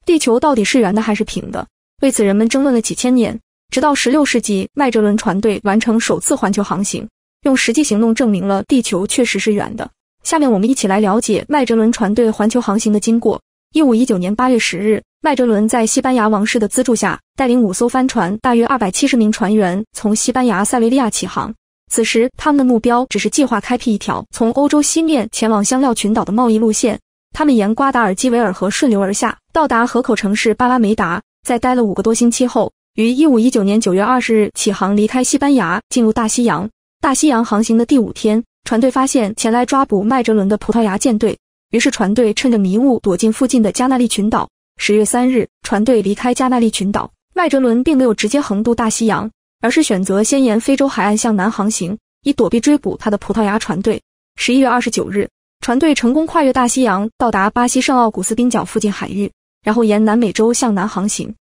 地球到底是圆的还是平的？为此人们争论了几千年，直到16世纪，麦哲伦船队完成首次环球航行，用实际行动证明了地球确实是圆的。下面我们一起来了解麦哲伦船队环球航行的经过。1519年8月10日，麦哲伦在西班牙王室的资助下，带领5艘帆船，大约270名船员，从西班牙塞维利亚起航。此时，他们的目标只是计划开辟一条从欧洲西面前往香料群岛的贸易路线。他们沿瓜达尔基维尔河顺流而下，到达河口城市巴拉梅达，在待了5个多星期后，于1519年9月20日起航离开西班牙，进入大西洋。大西洋航行的第5天，船队发现前来抓捕麦哲伦的葡萄牙舰队，于是船队趁着迷雾躲进附近的加那利群岛。10月3日，船队离开加那利群岛，麦哲伦并没有直接横渡大西洋，而是选择先沿非洲海岸向南航行，以躲避追捕他的葡萄牙船队。11月29日，船队成功跨越大西洋，到达巴西圣奥古斯丁角附近海域，然后沿南美洲向南航行。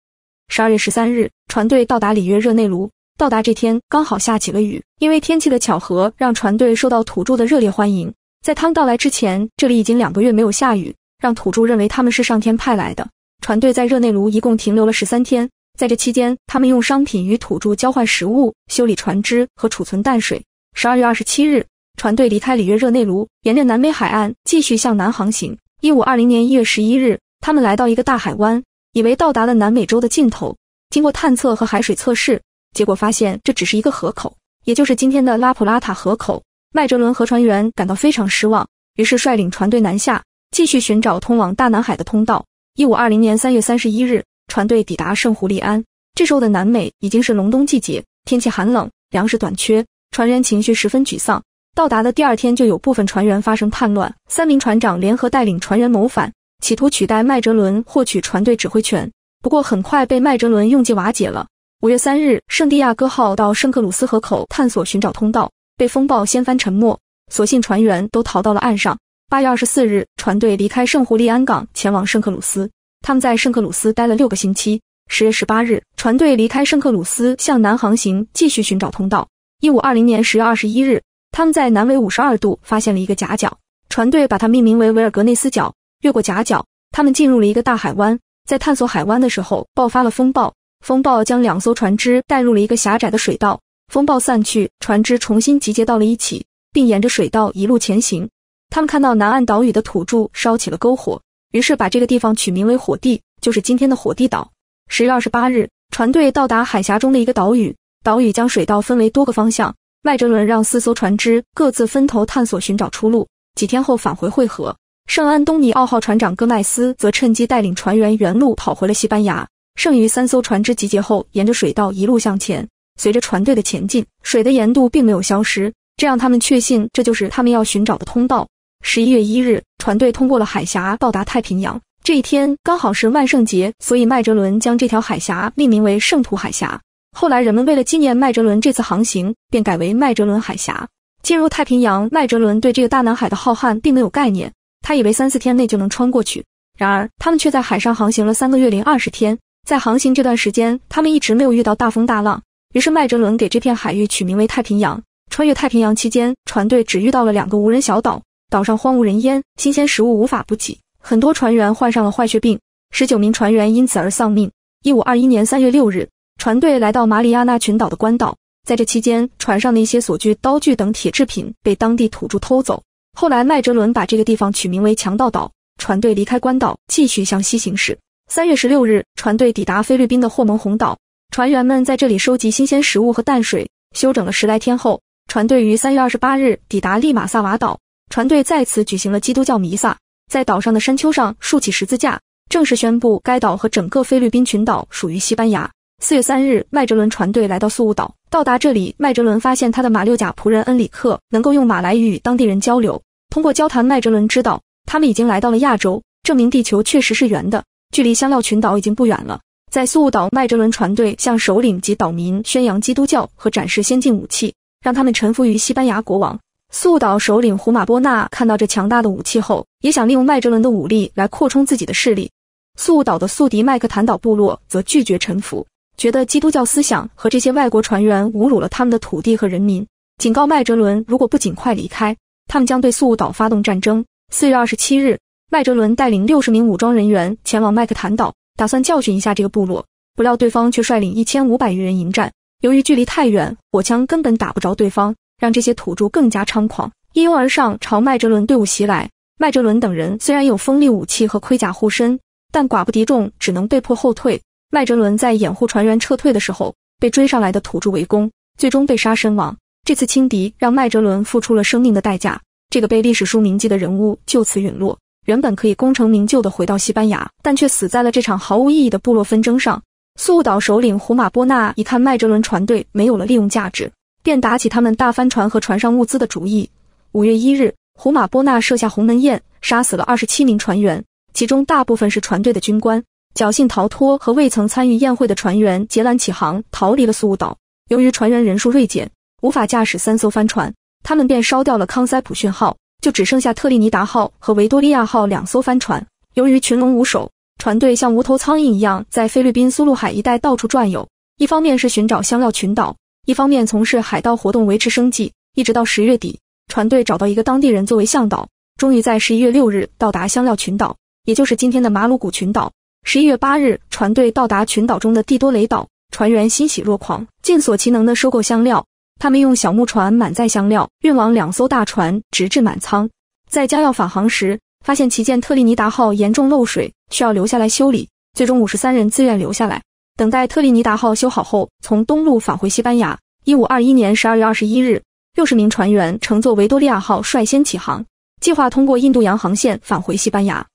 12月13日，船队到达里约热内卢。到达这天刚好下起了雨，因为天气的巧合，让船队受到土著的热烈欢迎。在他们到来之前，这里已经2个月没有下雨，让土著认为他们是上天派来的。船队在热内卢一共停留了13天，在这期间，他们用商品与土著交换食物、修理船只和储存淡水。12月27日，船队离开里约热内卢，沿着南美海岸继续向南航行。1520年1月11日，他们来到一个大海湾，以为到达了南美洲的尽头。经过探测和海水测试，结果发现这只是一个河口，也就是今天的拉普拉塔河口。麦哲伦和船员感到非常失望，于是率领船队南下，继续寻找通往大南海的通道。1520年3月31日，船队抵达圣胡利安。这时候的南美已经是隆冬季节，天气寒冷，粮食短缺，船员情绪十分沮丧。到达的第2天就有部分船员发生叛乱，3名船长联合带领船员谋反，企图取代麦哲伦获取船队指挥权，不过很快被麦哲伦用计瓦解了。5月3日，圣地亚哥号到圣克鲁斯河口探索寻找通道，被风暴掀翻沉没，所幸船员都逃到了岸上。8月24日，船队离开圣胡利安港前往圣克鲁斯，他们在圣克鲁斯待了6个星期。10月18日，船队离开圣克鲁斯向南航行，继续寻找通道。1520年10月21日，他们在南纬52度发现了一个夹角，船队把它命名为维尔格内斯角。越过夹角，他们进入了一个大海湾，在探索海湾的时候爆发了风暴，风暴将2艘船只带入了一个狭窄的水道，风暴散去，船只重新集结到了一起，并沿着水道一路前行。他们看到南岸岛屿的土著烧起了篝火，于是把这个地方取名为火地，就是今天的火地岛。10月28日，船队到达海峡中的一个岛屿，岛屿将水道分为多个方向，麦哲伦让4艘船只各自分头探索寻找出路，几天后返回会合。圣安东尼奥号船长戈麦斯则趁机带领船员原路跑回了西班牙。剩余3艘船只集结后，沿着水道一路向前。随着船队的前进，水的盐度并没有消失，这让他们确信这就是他们要寻找的通道。11月1日，船队通过了海峡，到达太平洋。这一天刚好是万圣节，所以麦哲伦将这条海峡命名为圣徒海峡。后来人们为了纪念麦哲伦这次航行，便改为麦哲伦海峡。进入太平洋，麦哲伦对这个大南海的浩瀚并没有概念，他以为3-4天内就能穿过去。然而他们却在海上航行了3个月零20天，在航行这段时间，他们一直没有遇到大风大浪，于是麦哲伦给这片海域取名为太平洋。穿越太平洋期间，船队只遇到了2个无人小岛，岛上荒无人烟，新鲜食物无法补给，很多船员患上了坏血病，19名船员因此而丧命。1521年3月6日，船队来到马里亚纳群岛的关岛，在这期间，船上的一些所具刀具等铁制品被当地土著偷走。后来麦哲伦把这个地方取名为强盗岛，船队离开关岛，继续向西行驶。3月16日，船队抵达菲律宾的霍蒙洪岛，船员们在这里收集新鲜食物和淡水，休整了10来天后，船队于3月28日抵达利马萨瓦岛，船队在此举行了基督教弥撒，在岛上的山丘上竖起十字架，正式宣布该岛和整个菲律宾群岛属于西班牙。4月3日，麦哲伦船队来到宿务岛，到达这里，麦哲伦发现他的马六甲仆人恩里克能够用马来语与当地人交流，通过交谈，麦哲伦知道他们已经来到了亚洲，证明地球确实是圆的，距离香料群岛已经不远了。在宿务岛，麦哲伦船队向首领及岛民宣扬基督教和展示先进武器，让他们臣服于西班牙国王。宿务岛首领胡马波纳看到这强大的武器后，也想利用麦哲伦的武力来扩充自己的势力。宿务岛的宿敌麦克坦岛部落则拒绝臣服，觉得基督教思想和这些外国船员侮辱了他们的土地和人民，警告麦哲伦如果不尽快离开，他们将对宿务岛发动战争。4月27日，麦哲伦带领60名武装人员前往麦克坦岛，打算教训一下这个部落，不料对方却率领1500余人迎战。由于距离太远，火枪根本打不着对方，让这些土著更加猖狂，一拥而上朝麦哲伦队伍袭来。麦哲伦等人虽然有锋利武器和盔甲护身，但寡不敌众，只能被迫后退。麦哲伦在掩护船员撤退的时候，被追上来的土著围攻，最终被杀身亡。这次轻敌让麦哲伦付出了生命的代价，这个被历史书铭记的人物就此陨落。原本可以功成名就地回到西班牙，但却死在了这场毫无意义的部落纷争上。苏雾岛首领胡马波纳一看麦哲伦船队没有了利用价值，便打起他们大帆船和船上物资的主意。5月1日，胡马波纳设下鸿门宴，杀死了27名船员，其中大部分是船队的军官。侥幸逃脱和未曾参与宴会的船员截拦起航，逃离了苏雾岛。由于船员人数锐减，无法驾驶3艘帆船，他们便烧掉了康塞普逊号，就只剩下特立尼达号和维多利亚号2艘帆船。由于群龙无首，船队像无头苍蝇一样在菲律宾苏禄海一带到处转悠，一方面是寻找香料群岛，一方面从事海盗活动维持生计。一直到10月底，船队找到一个当地人作为向导，终于在11月6日到达香料群岛，也就是今天的马鲁古群岛。11月8日，船队到达群岛中的蒂多雷岛，船员欣喜若狂，尽所其能地收购香料。他们用小木船满载香料，运往2艘大船，直至满仓。在将要返航时，发现旗舰特立尼达号严重漏水，需要留下来修理。最终53人自愿留下来，等待特立尼达号修好后，从东路返回西班牙。1521年12月21日，60名船员乘坐维多利亚号率先起航，计划通过印度洋航线返回西班牙。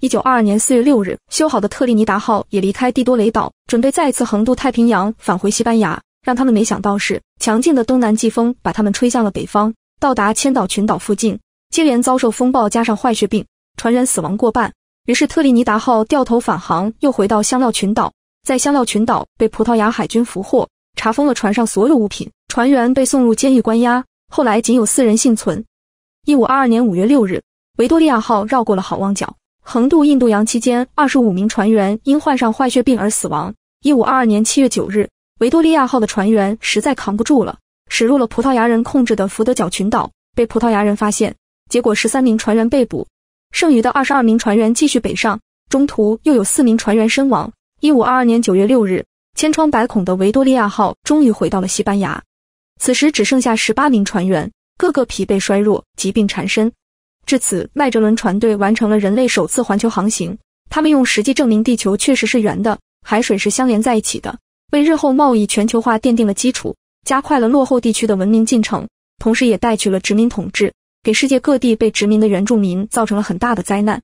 1922年4月6日，修好的特立尼达号也离开蒂多雷岛，准备再次横渡太平洋返回西班牙。让他们没想到是，强劲的东南季风把他们吹向了北方，到达千岛群岛附近，接连遭受风暴加上坏血病，船员死亡过半。于是特立尼达号掉头返航，又回到香料群岛。在香料群岛被葡萄牙海军俘获，查封了船上所有物品，船员被送入监狱关押，后来仅有4人幸存。1522年5月6日，维多利亚号绕过了好望角，横渡印度洋期间25名船员因患上坏血病而死亡。1522年7月9日，维多利亚号的船员实在扛不住了，驶入了葡萄牙人控制的福德角群岛，被葡萄牙人发现，结果13名船员被捕，剩余的22名船员继续北上，中途又有4名船员身亡。1522年9月6日，千疮百孔的维多利亚号终于回到了西班牙，此时只剩下18名船员，个个疲惫衰弱，疾病缠身。至此，麦哲伦船队完成了人类首次环球航行，他们用实际证明地球确实是圆的，海水是相连在一起的，为日后贸易全球化奠定了基础，加快了落后地区的文明进程，同时也带去了殖民统治，给世界各地被殖民的原住民造成了很大的灾难。